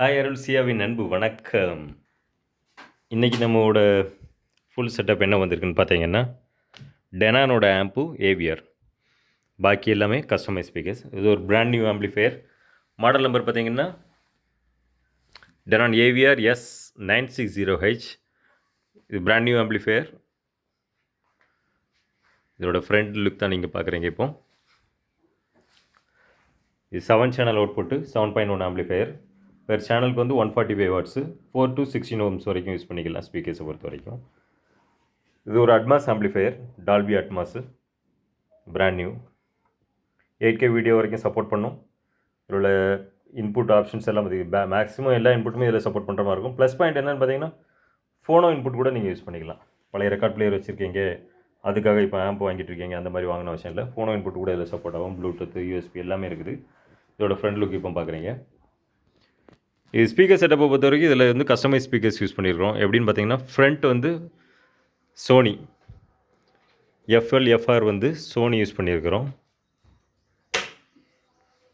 Hi அருள்சியாவின் அன்பு வணக்கம். இன்றைக்கி நம்மளோட ஃபுல் செட்டப் என்ன வந்திருக்குன்னு பார்த்தீங்கன்னா, டெனானோட ஆம்பு ஏவிஆர். பாக்கி எல்லாமே கஸ்டமைஸ் ஸ்பீக்கர்ஸ். இது ஒரு brand new amplifier. Model number பார்த்தீங்கன்னா டெனான் ஏவிஆர் S960H. இது பிராண்ட் நியூ ஆம்பிளிஃபையர். இதோட ஃப்ரண்ட் லுக் தான் நீங்கள் பார்க்குறீங்க. இப்போ இது 7 சேனல் அவுட்புட்டு 7.1 ஆம்பிளிஃபையர். பெர் சேனலுக்கு வந்து 145 வாட்ஸு 4 to 16 ohms வரைக்கும் யூஸ் பண்ணிக்கலாம் ஸ்பீக்கர்ஸை பொறுத்த வரைக்கும். இது ஒரு Atmos amplifier, Dolby Atmos, brand new. 8K video வரைக்கும் சப்போர்ட் பண்ணும். இதோட இன்புட் ஆப்ஷன்ஸ் எல்லாம் பார்த்திங்க மேக்ஸிமம் எல்லா இன்புட்டுமே இதில் சப்போர்ட் பண்ணுற மாதிரி இருக்கும். ப்ளஸ் பாயிண்ட் என்னென்னு பார்த்தீங்கன்னா, ஃபோனோ இன்புட் கூட நீங்கள் யூஸ் பண்ணிக்கலாம். பழைய ரெக்கார்ட் பிளேயர் வச்சுருக்கீங்க, அதுக்காக இப்போ ஆம்ப் வாங்கிட்டு இருக்கீங்க, அந்த மாதிரி வாங்கின அவசியம் இல்லை. ஃபோனோ இன்புட் கூட இதில் சப்போர்ட் ஆகும். ப்ளூடூத், யூஎஸ்பி எல்லாமே இருக்குது. இதோட ஃப்ரண்ட் லுக் இப்போ பார்க்குறீங்க. இது ஸ்பீக்கர் செட்டப்பை பொறுத்த வரைக்கும் இதில் வந்து கஸ்டமைஸ் ஸ்பீக்கர்ஸ் யூஸ் பண்ணியிருக்கோம். எப்படின்னு பார்த்தீங்கன்னா, ஃப்ரண்ட் வந்து சோனி FL/FR வந்து சோனி யூஸ் பண்ணியிருக்கிறோம்.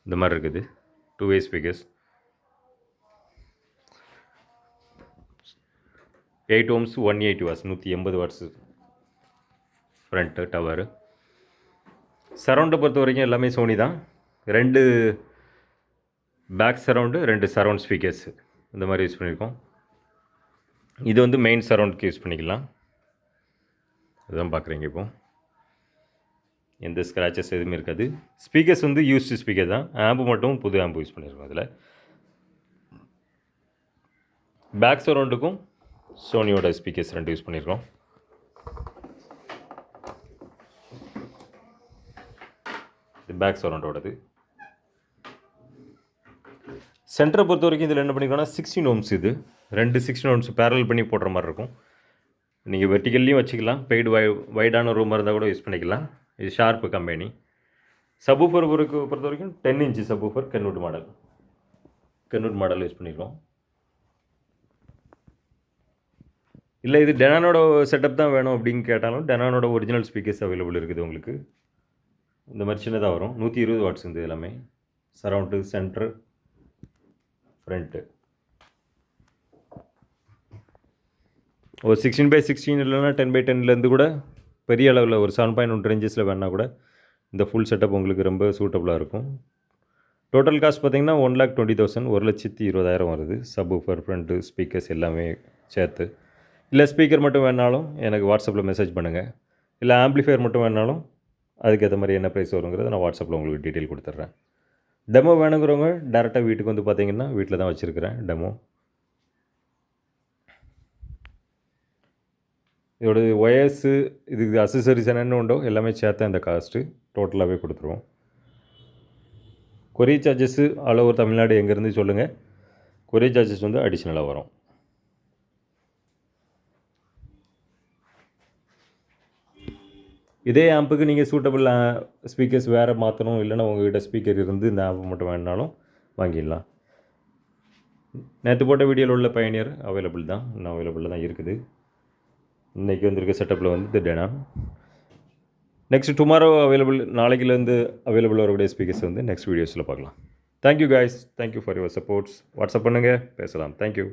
இந்த மாதிரி இருக்குது 2-way speakers. 8 ohms 180 watts 180 watts front tower. சரௌண்டை பொறுத்த வரைக்கும் எல்லாமே சோனி தான். 2 பேக் சரவுண்டு, 2 சரவுண்ட் ஸ்பீக்கர்ஸு இந்த மாதிரி யூஸ் பண்ணியிருக்கோம். இது வந்து மெயின் சரவுண்டுக்கு யூஸ் பண்ணிக்கலாம். இதுதான் பார்க்குறீங்க. இப்போ எந்த ஸ்க்ராச்சஸ் எதுவுமே இருக்காது. ஸ்பீக்கர்ஸ் வந்து யூஸ்டு ஸ்பீக்கர் தான். ஆம்பு மட்டும் புது ஆம்பு யூஸ் பண்ணியிருக்கோம். அதில் பேக் சரவுண்டுக்கும் சோனியோட ஸ்பீக்கர்ஸ் 2 யூஸ் பண்ணியிருக்கோம். இது பேக் சரவுண்டோடது. சென்டரை பொறுத்த வரைக்கும் இதில் என்ன பண்ணிக்கலாம்னா 16 ohms. இது 2 16 ohms பேரல் பண்ணி போடுற மாதிரி இருக்கும். நீங்கள் வெர்டிகல்லையும் வச்சுக்கலாம். பெய்டு வைடான ரூமாக இருந்தால் கூட யூஸ் பண்ணிக்கலாம். இது ஷார்ப்பு கம்பெனி. சப்வூஃபர் பொறுத்த வரைக்கும் 10 inch subwoofer Kenwood model use பண்ணியிருக்கோம். இல்லை இது டெனானோட செட்டப் தான் வேணும் அப்படின்னு கேட்டாலும் டெனானோட ஒரிஜினல் ஸ்பீக்கர்ஸ் அவைலபிள் இருக்குது உங்களுக்கு. இந்த மாதிரி சின்னதாக வரும். 120 வாட்ஸ் இந்த எல்லாமே. Surround, centre, front. ஒரு 16x16 இல்லைனா 10x10லேருந்து கூட பெரிய அளவில் ஒரு 7.1 ரேஞ்சஸில் வேணால் கூட இந்த ஃபுல் செட்டப் உங்களுக்கு ரொம்ப சூட்டபுளாக இருக்கும். டோட்டல் காஸ்ட் பார்த்திங்கன்னா 1,20,000 1,20,000 வருது. சப்வூஃபர், ஃப்ரண்ட்டு, ஸ்பீக்கர்ஸ் எல்லாமே சேர்த்து. இல்லை ஸ்பீக்கர் மட்டும் வேணாலும் எனக்கு வாட்ஸ்அப்பில் மெசேஜ் பண்ணுங்கள். இல்லை ஆம்பிளிஃபையர் மட்டும் வேணாலும் அதுக்கேற்ற மாதிரி என்ன ப்ரைஸ் வருங்கிறத நான் வாட்ஸ்அப்பில் உங்களுக்கு டீட்டெயில் கொடுத்துட்றேன். டெமோ வேணுங்கிறவங்க டேரெக்டாக வீட்டுக்கு வந்து பார்த்தீங்கன்னா வீட்டில் தான் வச்சுருக்கிறேன் டெமோ. இதோட ஒயர்ஸு, இதுக்கு அசசரிஸ் என்னென்ன உண்டோ எல்லாமே சேர்த்து அந்த காஸ்ட்டு டோட்டலாகவே கொடுத்துருவோம். Courier charges all over Tamil Nadu எங்கேருந்து சொல்லுங்கள். கொரியர் சார்ஜஸ் வந்து அடிஷ்னலாக வரும். இதே ஆம்புக்கு நீங்கள் சூட்டபிள் ஸ்பீக்கர்ஸ் வேறு மாற்றணும், இல்லைன்னா உங்கள்கிட்ட ஸ்பீக்கர் இருந்து இந்த ஆம்பு மட்டும் வேணுனாலும் வாங்கிடலாம். நேற்று போட்ட வீடியோவில் உள்ள பயணியர் அவைலபிள் தான், இன்னும் அவைலபிளில் தான் இருக்குது. இன்றைக்கி வந்திருக்க செட்டப்பில் வந்து டெனான். நெக்ஸ்ட் டுமாரோ அவைலபிள், நாளைக்குலேருந்து அவைலபிள் வரக்கூடிய ஸ்பீக்கர்ஸ் வந்து நெக்ஸ்ட் வீடியோஸில் பார்க்கலாம். Thank you guys, thank you for your supports. WhatsApp பண்ணுங்கள், பேசலாம். தேங்க்யூ.